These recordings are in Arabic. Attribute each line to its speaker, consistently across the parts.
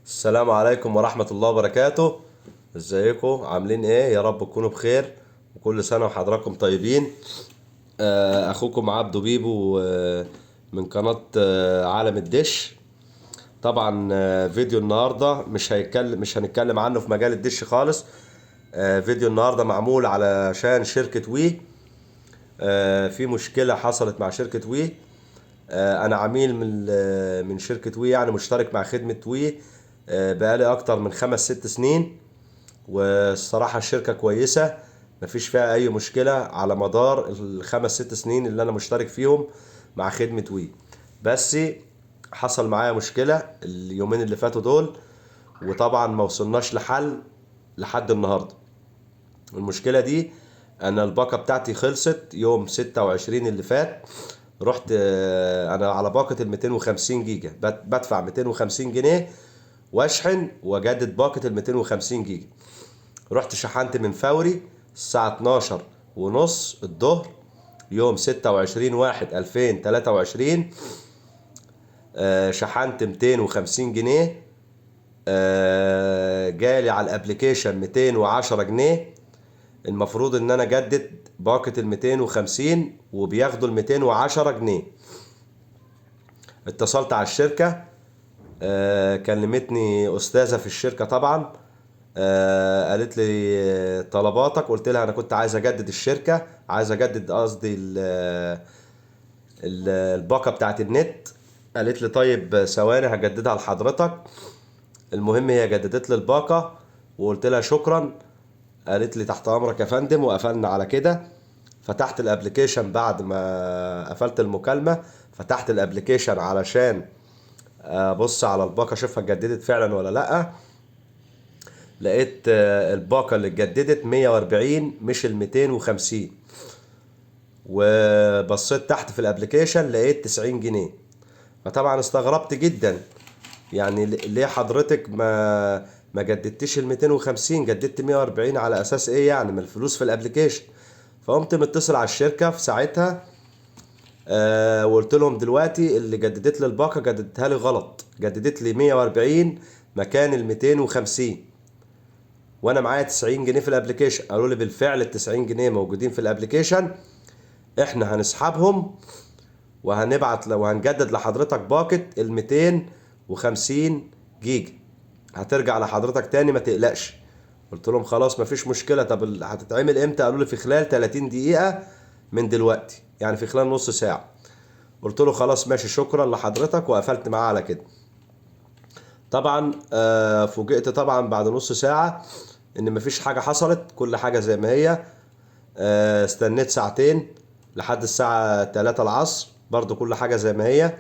Speaker 1: السلام عليكم ورحمة الله وبركاته. ازيكم عاملين ايه؟ يا رب تكونوا بخير وكل سنة وحضراتكم طيبين. اخوكم عبدو بيبو من قناة عالم الدش. طبعا فيديو النهاردة مش هنتكلم عنه في مجال الدش خالص. فيديو النهاردة معمول علشان شركة وي. في مشكلة حصلت مع شركة وي. انا عميل من شركة وي، يعني مشترك مع خدمة وي بقالي اكتر من 5 6 سنين. والصراحة الشركة كويسة، مفيش فيها اي مشكلة على مدار ال5 6 سنين اللي انا مشترك فيهم مع خدمة وي. بس حصل معايا مشكلة اليومين اللي فاتوا دول، وطبعا ما وصلناش لحل لحد النهاردة. المشكلة دي انا الباقة بتاعتي خلصت يوم 26 اللي فات. رحت انا على باقة ال 250 جيجا، بدفع 250 جنيه واشحن واجدد باقة ال 250 جيجا. رحت شحنت من فوري الساعة 12 ونص الظهر يوم 26/1/2023. شحنت 250 جنيه. جالي على الابليكيشن 210 جنيه. المفروض ان انا اجدد باقة ال 250 وبياخدوا ال 210 جنيه. اتصلت على الشركة. كلمتني استاذة في الشركة طبعا. قالت لي طلباتك. قلت لها انا كنت عايز اجدد الشركة، عايز اجدد قصدي الباقة بتاعت النت. قالت لي طيب ثواني هجددها لحضرتك. المهم هي جددت لي الباقة وقلت لها شكرا. قالت لي تحت امرك يا فندم، وقفلنا على كده. فتحت الابليكيشن بعد ما قفلت المكالمة، فتحت الابليكيشن علشان ابص على الباقة اشوفها اتجددت فعلا ولا لا. لقيت الباقة اللي اتجددت 140 مش ال 250. وبصيت تحت في الابليكيشن لقيت 90 جنيه. فطبعا استغربت جدا، يعني ليه حضرتك ما جددتش ال 250، جددت 140 على اساس ايه؟ يعني ما الفلوس في الابليكيشن. فقمت متصل على الشركة في ساعتها. وقلت لهم دلوقتي اللي جددت لي الباقة جددتها لي غلط، جددت لي 140 مكان ال 250، وانا معايا 90 جنيه في الابليكيشن. قالوا لي بالفعل ال 90 جنيه موجودين في الابليكيشن، احنا هنسحبهم وهنبعت لو هنجدد لحضرتك باقة ال 250 جيجا، هترجع لحضرتك تاني ما تقلقش. قلت لهم خلاص مفيش مشكلة. طب هتتعمل امتى؟ قالوا لي في خلال 30 دقيقة من دلوقتي، يعني في خلال نص ساعة. قلت له خلاص ماشي شكرا لحضرتك، وقفلت معاه على كده. طبعا فوجئت طبعا بعد نص ساعة ان مفيش حاجة حصلت، كل حاجة زي ما هي. استنيت ساعتين لحد الساعة 3 العصر برضو كل حاجة زي ما هي.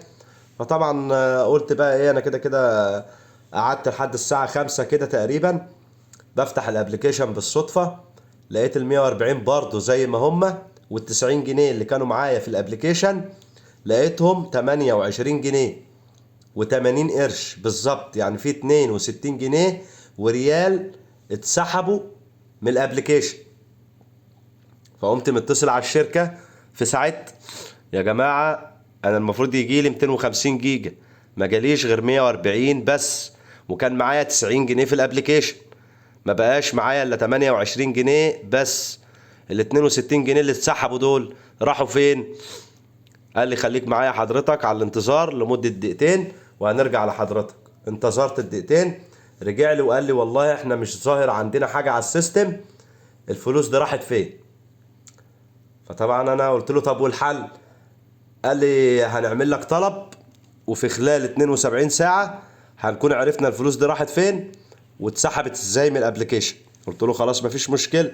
Speaker 1: فطبعا قلت بقى ايه، انا كده كده قعدت لحد الساعة 5 كده تقريبا بفتح الابليكيشن بالصدفة. لقيت ال 140 برضو زي ما هما، وال 90 جنيه اللي كانوا معايا في الابليكيشن لقيتهم 28 جنيه و80 قرش بالظبط. يعني في 62 جنيه وريال اتسحبوا من الابليكيشن. فقمت متصل على الشركة في ساعتها، يا جماعة انا المفروض يجي لي 250 جيجا، ما جاليش غير 140 بس، وكان معايا 90 جنيه في الابليكيشن، ما بقاش معايا الا 28 جنيه بس. ال 62 جنيه اللي اتسحبوا دول راحوا فين؟ قال لي خليك معايا حضرتك على الانتظار لمدة دقيقتين وهنرجع لحضرتك. انتظرت الدقيقتين، رجع لي وقال لي والله احنا مش ظاهر عندنا حاجة على السيستم، الفلوس دي راحت فين؟ فطبعا انا قلت له طب والحل؟ قال لي هنعمل لك طلب وفي خلال 72 ساعة هنكون عرفنا الفلوس دي راحت فين واتسحبت ازاي من الابليكيشن. قلت له خلاص مفيش مشكلة.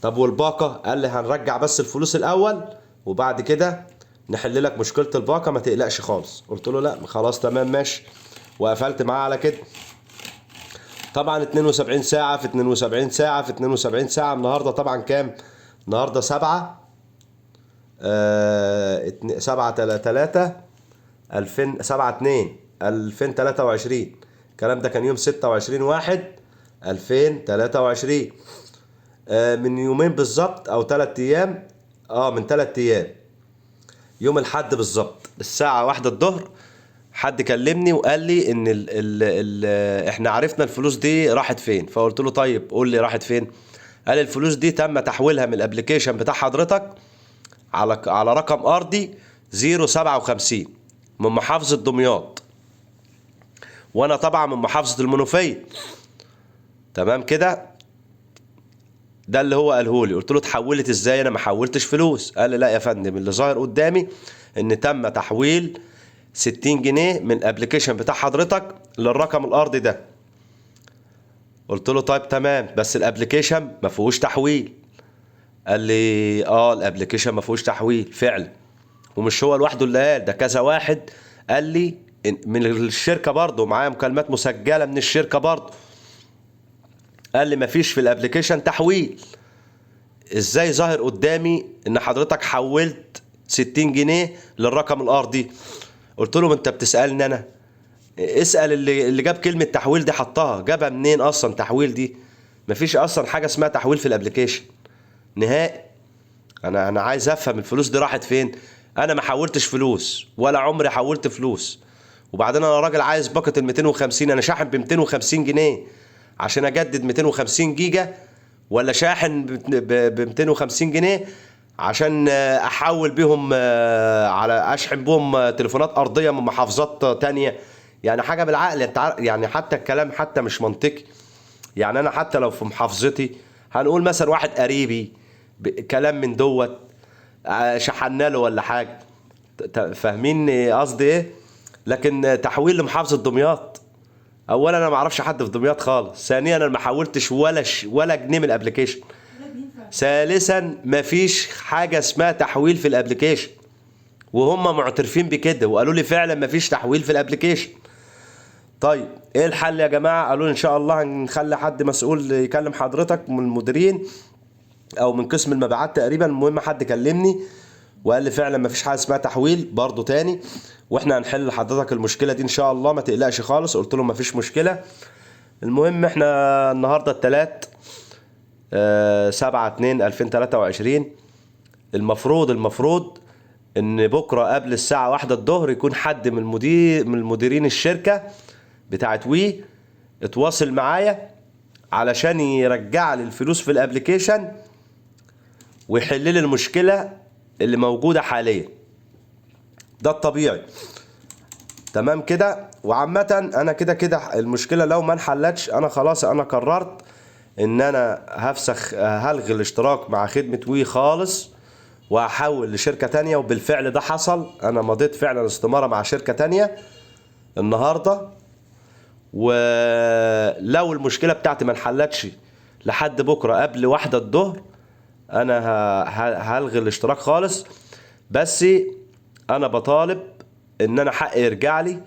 Speaker 1: طب والباقة؟ قال لي هنرجع بس الفلوس الاول وبعد كده نحل لك مشكلة الباقة، ما تقلقش خالص. قلت له لا خلاص تمام ماشي، وقفلت معاه على كده. طبعا 72 ساعة في 72 ساعة في 72 ساعة، النهاردة طبعا كام؟ النهاردة 7/3 2023. الكلام ده كان يوم 26/1/2023. من يومين بالظبط او 3 ايام. من 3 ايام، يوم الاحد بالظبط الساعة 1 الظهر حد كلمني وقال لي ان احنا عرفنا الفلوس دي راحت فين. فقلت له طيب قول لي راحت فين. قال الفلوس دي تم تحويلها من الابليكيشن بتاع حضرتك على رقم ارضي 057 من محافظة دمياط، وانا طبعا من محافظة المنوفية. تمام كده. ده اللي هو قاله لي. قلت له اتحولت ازاي؟ انا ما حولتش فلوس. قال لي لا يا فندم، اللي ظاهر قدامي ان تم تحويل 60 جنيه من الابليكيشن بتاع حضرتك للرقم الارضي ده. قلت له طيب تمام، بس الابليكيشن ما فيهوش تحويل. قال لي الابليكيشن ما فيهوش تحويل فعلا. ومش هو لوحده اللي قال، ده كذا واحد قال لي من الشركه برضه، معايا مكالمات مسجله من الشركه برضه. قال لي ما فيش في الابليكيشن تحويل. ازاي ظاهر قدامي ان حضرتك حولت 60 جنيه للرقم الارضي؟ قلت له انت بتسالني انا؟ اسال اللي جاب كلمه تحويل دي حطها، جابها منين اصلا تحويل دي؟ مفيش اصلا حاجه اسمها تحويل في الابليكيشن نهائي. انا عايز افهم الفلوس دي راحت فين. انا ما حولتش فلوس ولا عمري حولت فلوس. وبعدين انا راجل عايز باقه ال 250. انا شاحن ب 250 جنيه عشان اجدد 250 جيجا، ولا شاحن ب 250 جنيه عشان احول بيهم على اشحن بيهم تليفونات ارضيه من محافظات تانية؟ يعني حاجه بالعقل. انت يعني حتى الكلام حتى مش منطقي. يعني انا حتى لو في محافظتي هنقول مثلا واحد قريبي كلام من دوت شحنا له ولا حاجه. فاهمين قصدي ايه؟ لكن تحويل لمحافظه دمياط، اولا انا ما اعرفش حد في دمياط خالص. ثانيا انا ما حولتش ولا جنيه من الابليكيشن. ثالثا ما فيش حاجه اسمها تحويل في الابليكيشن، وهم معترفين بكده وقالوا لي فعلا ما فيش تحويل في الابليكيشن. طيب ايه الحل يا جماعه؟ قالوا لي ان شاء الله هنخلي حد مسؤول يكلم حضرتك من المديرين او من قسم المبيعات تقريبا. المهم حد كلمني وقال لي فعلا ما فيش حاجه اسمها تحويل برضو تاني، واحنا هنحل لحضرتك المشكله دي ان شاء الله، ما تقلقش خالص. قلت له ما فيش مشكله. المهم احنا النهارده التلات 7/2/2023. المفروض ان بكره قبل الساعه 1 الظهر يكون حد من المديرين الشركه بتاعت وي اتواصل معايا علشان يرجع لي الفلوس في الابليكيشن ويحل لي المشكله اللي موجوده حاليا. ده الطبيعي. تمام كده. وعامه انا كده المشكله لو ما انحلتش انا خلاص، انا قررت ان انا هلغي الاشتراك مع خدمه وي خالص وهحول لشركه تانية. وبالفعل ده حصل. انا مضيت فعلا استماره مع شركه تانية النهارده. ولو المشكله بتاعتي ما انحلتش لحد بكره قبل 1 الظهر انا هلغي الاشتراك خالص. بس انا بطالب ان انا حقي يرجع لي،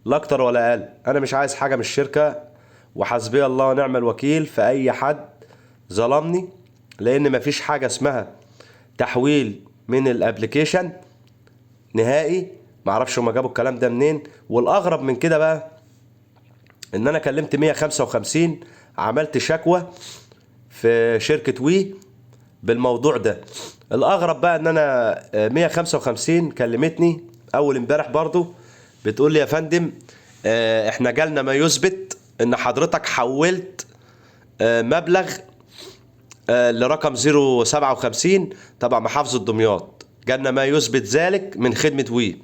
Speaker 1: لا اكتر ولا اقل. انا مش عايز حاجه من الشركه، وحسبي الله ونعم الوكيل في اي حد ظلمني، لان مفيش حاجه اسمها تحويل من الابليكيشن نهائي. معرفش هما جابوا الكلام ده منين. والاغرب من كده بقى ان انا كلمت 155، عملت شكوى في شركه وي بالموضوع ده. الاغرب بقى ان انا 155 كلمتني اول امبارح برضو بتقول لي يا فندم احنا جالنا ما يثبت ان حضرتك حولت مبلغ لرقم 057 تبع محافظة دمياط. جالنا ما يثبت ذلك من خدمة وي.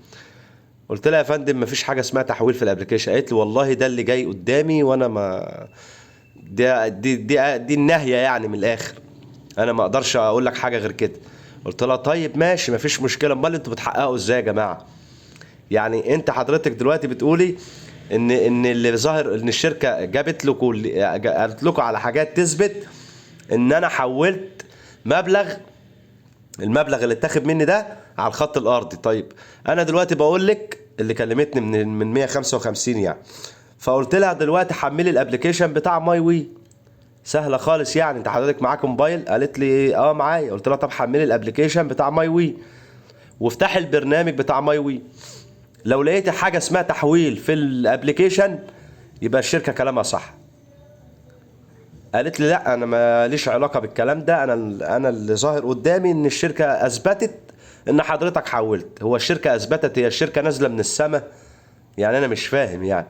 Speaker 1: قلت لها يا فندم مفيش حاجة اسمها تحويل في الابليكيشن. قالت لي والله ده اللي جاي قدامي وانا ما دي النهاية يعني من الاخر. انا ما اقدرش اقول لك حاجة غير كده. قلت لها طيب ماشي مفيش مشكلة. امال انتوا بتحققوا ازاي يا جماعة؟ يعني انت حضرتك دلوقتي بتقولي ان اللي ظاهر ان الشركة قالت لكم على حاجات تثبت ان انا حولت المبلغ اللي اتاخد مني ده على الخط الارضي. طيب انا دلوقتي بقول لك اللي كلمتني من 155 يعني، فقلت لها دلوقتي حملي الابليكيشن بتاع ماي وي. سهله خالص يعني، انت حضرتك معاك موبايل؟ قالت لي معايا. قلت لها طب حملي الابليكيشن بتاع ماي وي وافتحي البرنامج بتاع ماي وي. لو لقيت حاجه اسمها تحويل في الابليكيشن يبقى الشركه كلامها صح. قالت لي لا انا ماليش علاقه بالكلام ده. انا اللي ظاهر قدامي ان الشركه اثبتت ان حضرتك حولت. هو الشركه اثبتت؟ هي الشركه نازله من السماء يعني انا مش فاهم يعني.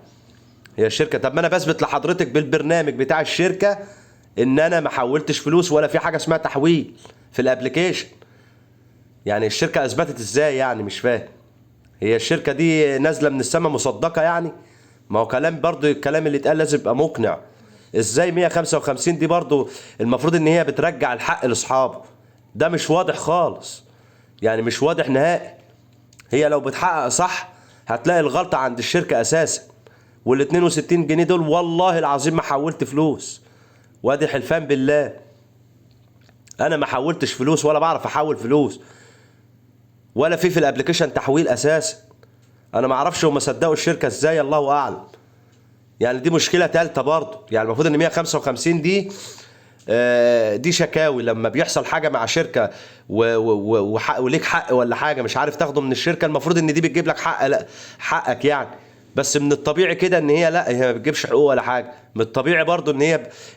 Speaker 1: هي الشركه، طب ما انا بثبت لحضرتك بالبرنامج بتاع الشركه ان انا ما حولتش فلوس ولا في حاجه اسمها تحويل في الابليكيشن. يعني الشركه اثبتت ازاي يعني؟ مش فاهم. هي الشركه دي نازله من السماء مصدقه يعني؟ ما هو كلام برضو، الكلام اللي اتقال لازم يبقى مقنع. ازاي 155 دي برضو المفروض ان هي بترجع الحق لاصحابه؟ ده مش واضح خالص، يعني مش واضح نهائي. هي لو بتحقق صح هتلاقي الغلطة عند الشركة اساسا. وال 62 جنيه دول والله العظيم ما حولت فلوس، وادي حلفان بالله انا ما حولتش فلوس ولا بعرف احول فلوس، ولا في الابليكيشن تحويل اساسا. انا ما اعرفش هم صدقوا الشركة ازاي، الله اعلم. يعني دي مشكلة تالتة برضه. يعني المفروض ان 155 دي دي شكاوي لما بيحصل حاجة مع شركة وليك حق ولا حاجة مش عارف تاخده من الشركة، المفروض ان دي بتجيب لك حق، لا حقك يعني. بس من الطبيعي كده ان هي لا، هي ما بتجيبش حقوق ولا حاجة. من الطبيعي برضه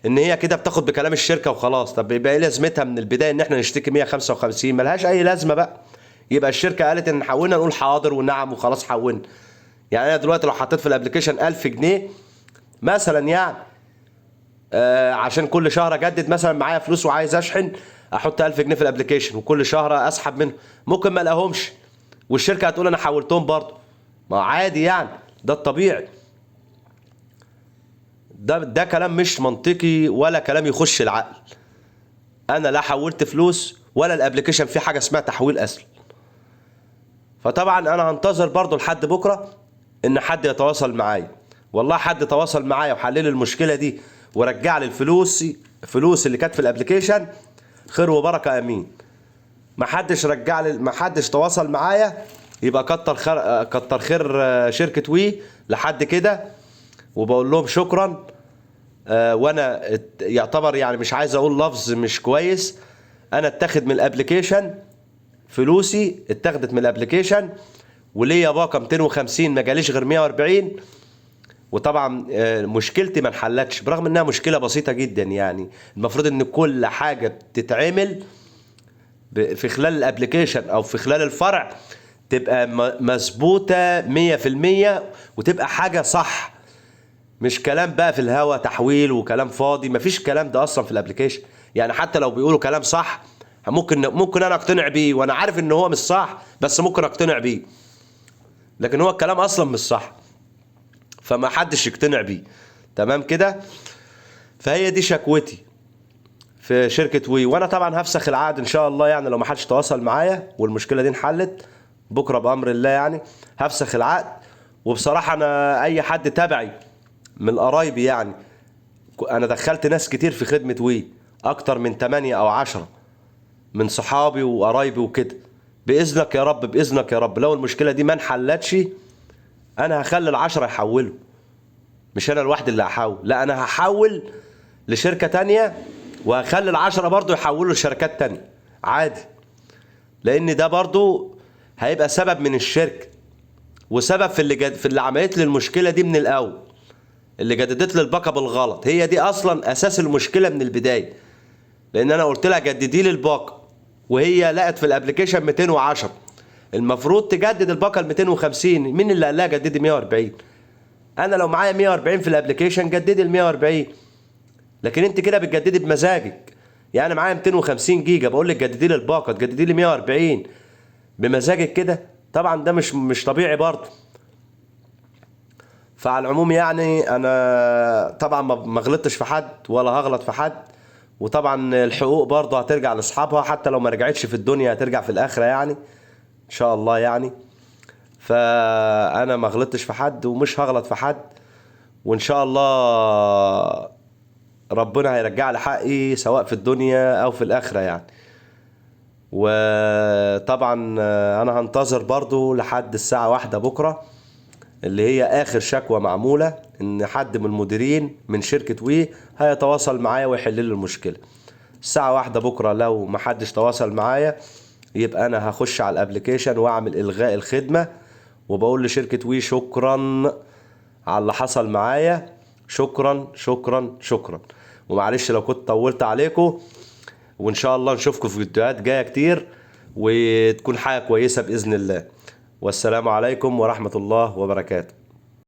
Speaker 1: ان هي كده بتاخد بكلام الشركة وخلاص. طب يبقى ايه لازمتها من البداية ان احنا نشتكي 155؟ ملهاش اي لازمة بقى. يبقى الشركة قالت ان حولنا نقول حاضر ونعم وخلاص حولنا. يعني انا دلوقتي لو حطيت في الابليكيشن 1000 جنيه مثلا يعني، عشان كل شهر اجدد مثلا معايا فلوس وعايز اشحن، احط 1000 جنيه في الابليكيشن وكل شهر اسحب منه، ممكن ما الاقيهمش والشركه هتقول انا حولتهم برضه. ما عادي يعني، ده الطبيعي. ده كلام مش منطقي ولا كلام يخش العقل. انا لا حولت فلوس ولا الابليكيشن فيه حاجه اسمها تحويل اصلا. فطبعا انا هنتظر برضه لحد بكره ان حد يتواصل معايا. والله حد تواصل معايا وحلل المشكله دي ورجع لي الفلوس اللي كانت في الابليكيشن، خير وبركه، امين. ما حدش رجع لي، ما حدش تواصل معايا، يبقى كتر خير شركه وي لحد كده، وبقول لهم شكرا. وانا يعتبر يعني مش عايز اقول لفظ مش كويس، انا اتاخد من الابليكيشن، فلوسي اتاخدت من الابليكيشن وليا باقه 250 ما جاليش غير 140. وطبعا مشكلتي ما انحلتش برغم انها مشكله بسيطه جدا. يعني المفروض ان كل حاجه بتتعمل في خلال الابليكيشن او في خلال الفرع تبقى مظبوطه 100%، وتبقى حاجه صح. مش كلام بقى في الهوا تحويل وكلام فاضي، مفيش كلام ده اصلا في الابليكيشن. يعني حتى لو بيقولوا كلام صح ممكن انا اقتنع بيه وانا عارف ان هو مش صح، بس ممكن اقتنع بيه، لكن هو الكلام اصلا مش صح فما حدش يقتنع بيه. تمام كده. فهي دي شكوتي في شركة وي، وانا طبعا هفسخ العقد ان شاء الله. يعني لو ما حدش تواصل معايا والمشكلة دي انحلت بكرة بأمر الله، يعني هفسخ العقد. وبصراحة انا اي حد تبعي من قرايبي يعني، انا دخلت ناس كتير في خدمة وي، اكتر من 8 او 10 من صحابي وقرايبي وكده. باذنك يا رب، باذنك يا رب، لو المشكلة دي ما انحلتش انا هخلي ال10 يحولوا. مش انا لوحدي اللي هحول، لا انا هحول لشركة تانية، وهخلي ال10 برضو يحولوا لشركات تانية عادي. لان ده برضو هيبقى سبب من الشركة، وسبب في اللي عملت لي المشكلة دي من الاول، اللي جددت لي الباقة بالغلط. هي دي اصلا اساس المشكلة من البداية، لان انا قلت لها جددي لي الباقة وهي لقت في الابليكيشن 210. المفروض تجدد الباقة ال 250. مين اللي قال لها جددي 140؟ انا لو معايا 140 في الابليكيشن جددي ال 140، لكن انت كده بتجددي بمزاجك. يعني انا معايا 250 جيجا بقول لك جددي لي الباقه، تجددي لي 140 بمزاجك كده؟ طبعا ده مش طبيعي برضه. فعلى العموم يعني انا طبعا ما غلطتش في حد ولا هغلط في حد. وطبعا الحقوق برضه هترجع لاصحابها، حتى لو ما رجعتش في الدنيا هترجع في الاخره يعني ان شاء الله يعني. فانا ما غلطتش في حد ومش هغلط في حد، وان شاء الله ربنا هيرجع لي حقي سواء في الدنيا او في الاخره يعني. وطبعا انا هنتظر برضو لحد الساعه 1 بكره، اللي هي اخر شكوى معموله، ان حد من المديرين من شركه وي هيتواصل معايا ويحل لي المشكله. الساعه 1 بكره لو ما حدش تواصل معايا يبقى انا هخش على الابليكيشن واعمل الغاء الخدمه، وبقول لشركه وي شكرا على اللي حصل معايا، شكرا شكرا شكرا. ومعلش لو كنت طولت عليكم، وان شاء الله نشوفكم في فيديوهات جايه كتير وتكون حاجه كويسه باذن الله. والسلام عليكم ورحمه الله وبركاته.